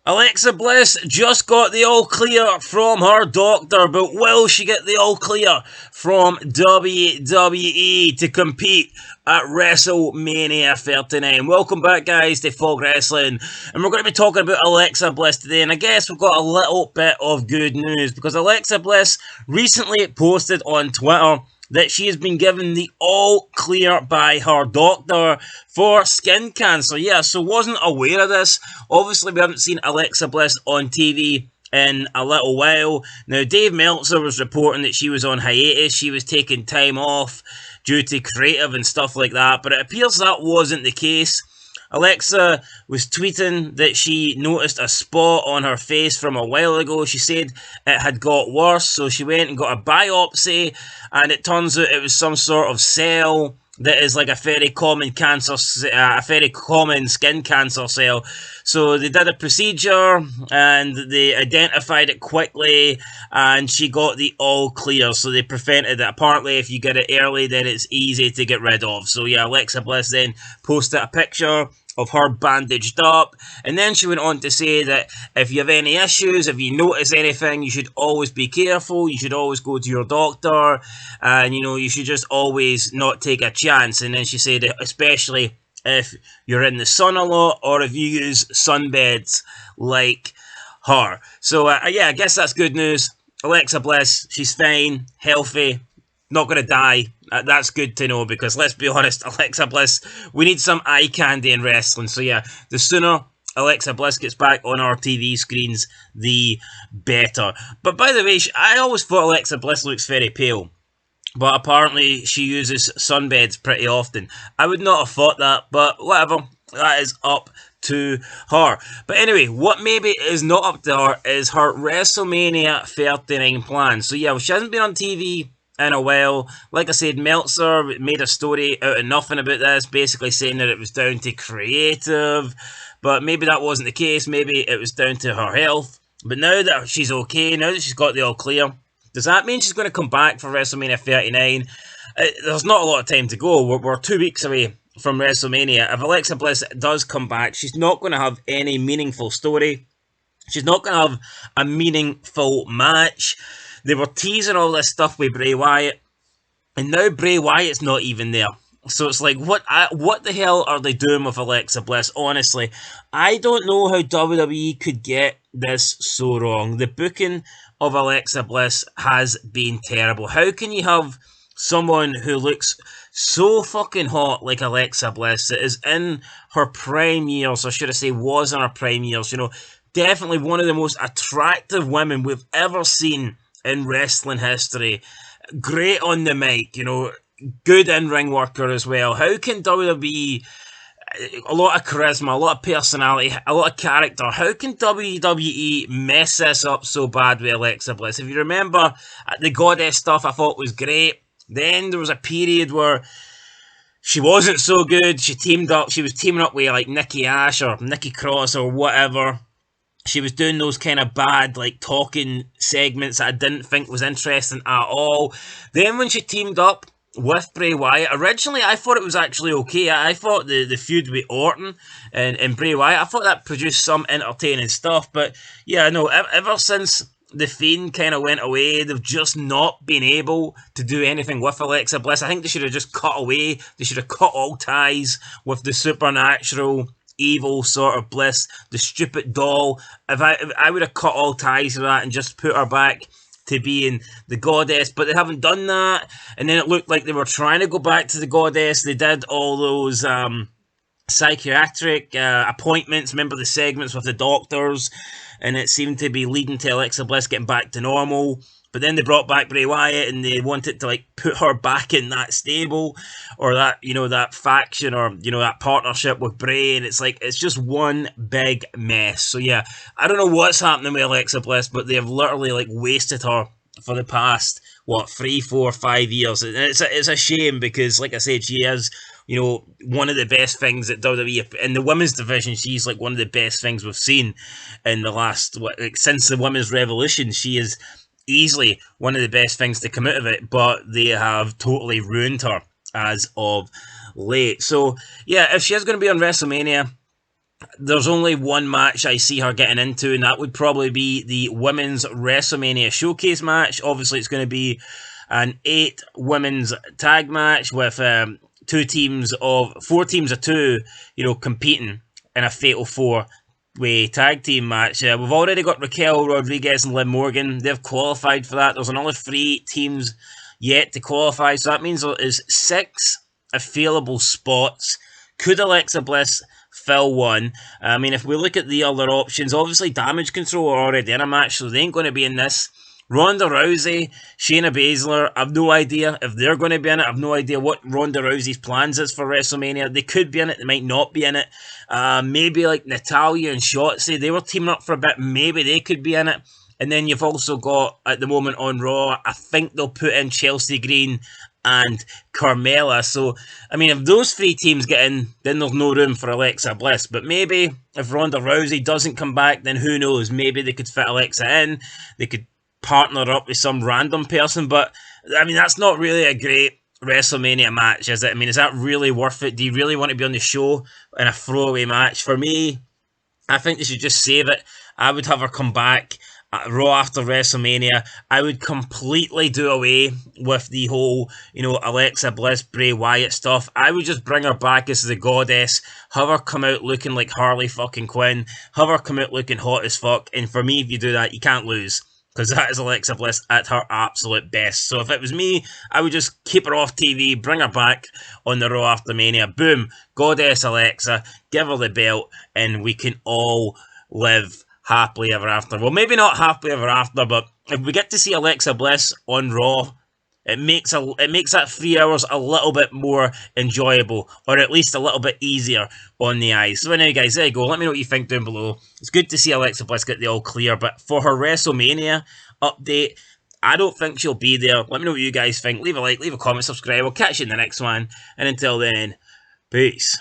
Alexa Bliss just got the all clear from her doctor, but will she get the all clear from WWE to compete at WrestleMania 39? Welcome back, guys, to Fog Wrestling, and we're going to be talking about Alexa Bliss today, and I guess we've got a little bit of good news, because Alexa Bliss recently posted on Twitter that she has been given the all clear by her doctor for skin cancer. Yeah, so wasn't aware of this. Obviously, we haven't seen Alexa Bliss on TV in a little while. Now, Dave Meltzer was reporting that she was on hiatus. She was taking time off due to creative and stuff like that, but it appears that wasn't the case. Alexa was tweeting that she noticed a spot on her face from a while ago. She said it had got worse, so she went and got a biopsy, and it turns out it was some sort of cell that is like a very common cancer, a very common skin cancer cell. So they did a procedure and they identified it quickly, and she got the all clear. So they prevented it. Apparently, if you get it early, then it's easy to get rid of. So yeah, Alexa Bliss then posted a picture of her bandaged up, and then she went on to say that if you have any issues, if you notice anything, you should always be careful, you should always go to your doctor, and you should just always not take a chance. And then she said, especially if you're in the sun a lot, or if you use sunbeds like her. So yeah, I guess that's good news. Alexa Bliss, she's fine, healthy, not going to die. That's good to know, because let's be honest, Alexa Bliss, we need some eye candy in wrestling. So yeah, the sooner Alexa Bliss gets back on our TV screens, the better. But by the way, I always thought Alexa Bliss looks very pale, but apparently she uses sunbeds pretty often. I would not have thought that, but whatever, that is up to her. But anyway, what maybe is not up to her is her WrestleMania 39 plan. So yeah, she hasn't been on TV in a while. Like I said, Meltzer made a story out of nothing about this, basically saying that it was down to creative, but maybe that wasn't the case. Maybe it was down to her health. But now that she's okay, now that she's got the all clear, does that mean she's going to come back for WrestleMania 39? There's not a lot of time to go. We're 2 weeks away from WrestleMania. If Alexa Bliss does come back, she's not going to have any meaningful story. She's not going to have a meaningful match. They were teasing all this stuff with Bray Wyatt, and now Bray Wyatt's not even there. So it's like, what the hell are they doing with Alexa Bliss? Honestly, I don't know how WWE could get this so wrong. The booking of Alexa Bliss has been terrible. How can you have someone who looks so fucking hot like Alexa Bliss, that is in her prime years, or should I say was in her prime years, definitely one of the most attractive women we've ever seen in wrestling history, great on the mic, good in-ring worker as well. How can WWE, a lot of charisma, a lot of personality, a lot of character, how can WWE mess this up so bad with Alexa Bliss? If you remember, the Goddess stuff I thought was great. Then there was a period where she wasn't so good. She was teaming up with like Nikki Ash or Nikki Cross or whatever. She was doing those kind of bad, like, talking segments that I didn't think was interesting at all. Then when she teamed up with Bray Wyatt, originally I thought it was actually okay. I thought the feud with Orton and Bray Wyatt, I thought that produced some entertaining stuff. But yeah, no, ever since The Fiend kind of went away, they've just not been able to do anything with Alexa Bliss. I think they should have just cut away. They should have cut all ties with the supernatural evil sort of Bliss, the stupid doll. If I would have cut all ties to that and just put her back to being the Goddess, but they haven't done that. And then it looked like they were trying to go back to the Goddess. They did all those psychiatric appointments, remember the segments with the doctors, and it seemed to be leading to Alexa Bliss getting back to normal. But then they brought back Bray Wyatt, and they wanted to like put her back in that stable, or that that faction, or that partnership with Bray, and it's like it's just one big mess. So yeah, I don't know what's happening with Alexa Bliss, but they have literally like wasted her for the past 3, 4, 5 years, and it's a shame, because like I said, she is one of the best things that WWE in the women's division. She's like one of the best things we've seen in the last since the women's revolution. She is easily one of the best things to come out of it, but they have totally ruined her as of late. So yeah, if she is going to be on WrestleMania, there's only one match I see her getting into, and that would probably be the Women's WrestleMania Showcase match. Obviously, it's going to be an 8 women's tag match with 4 teams of 2, competing in a fatal 4-way tag team match. We've already got Raquel Rodriguez and Liv Morgan. They've qualified for that. There's another 3 teams yet to qualify, so that means there is 6 available spots. Could Alexa Bliss fill one? I mean, if we look at the other options, obviously Damage Control are already in a match, so they ain't going to be in this. Ronda Rousey, Shayna Baszler, I've no idea if they're going to be in it. I've no idea what Ronda Rousey's plans is for WrestleMania. They could be in it, they might not be in it. Maybe like Natalya and Shotzi, they were teaming up for a bit. Maybe they could be in it. And then you've also got, at the moment on Raw, I think they'll put in Chelsea Green and Carmella. So, I mean, if those 3 teams get in, then there's no room for Alexa Bliss. But maybe if Ronda Rousey doesn't come back, then who knows? Maybe they could fit Alexa in. They could partner up with some random person. But, I mean, that's not really a great WrestleMania match, is it? I mean, is that really worth it? Do you really want to be on the show in a throwaway match? For me, I think they should just save it. I would have her come back Raw after WrestleMania. I would completely do away with the whole, Alexa Bliss, Bray Wyatt stuff. I would just bring her back as the goddess, have her come out looking like Harley fucking Quinn, have her come out looking hot as fuck, and for me, if you do that, you can't lose. Because that is Alexa Bliss at her absolute best. So if it was me, I would just keep her off TV, bring her back on the Raw after Mania. Boom, Goddess Alexa, give her the belt, and we can all live happily ever after. Well, maybe not happily ever after, but if we get to see Alexa Bliss on Raw, it makes that 3 hours a little bit more enjoyable, or at least a little bit easier on the eyes. So anyway, guys, there you go. Let me know what you think down below. It's good to see Alexa Bliss get the all clear, but for her WrestleMania update, I don't think she'll be there. Let me know what you guys think. Leave a like, leave a comment, subscribe. I'll catch you in the next one, and until then, peace.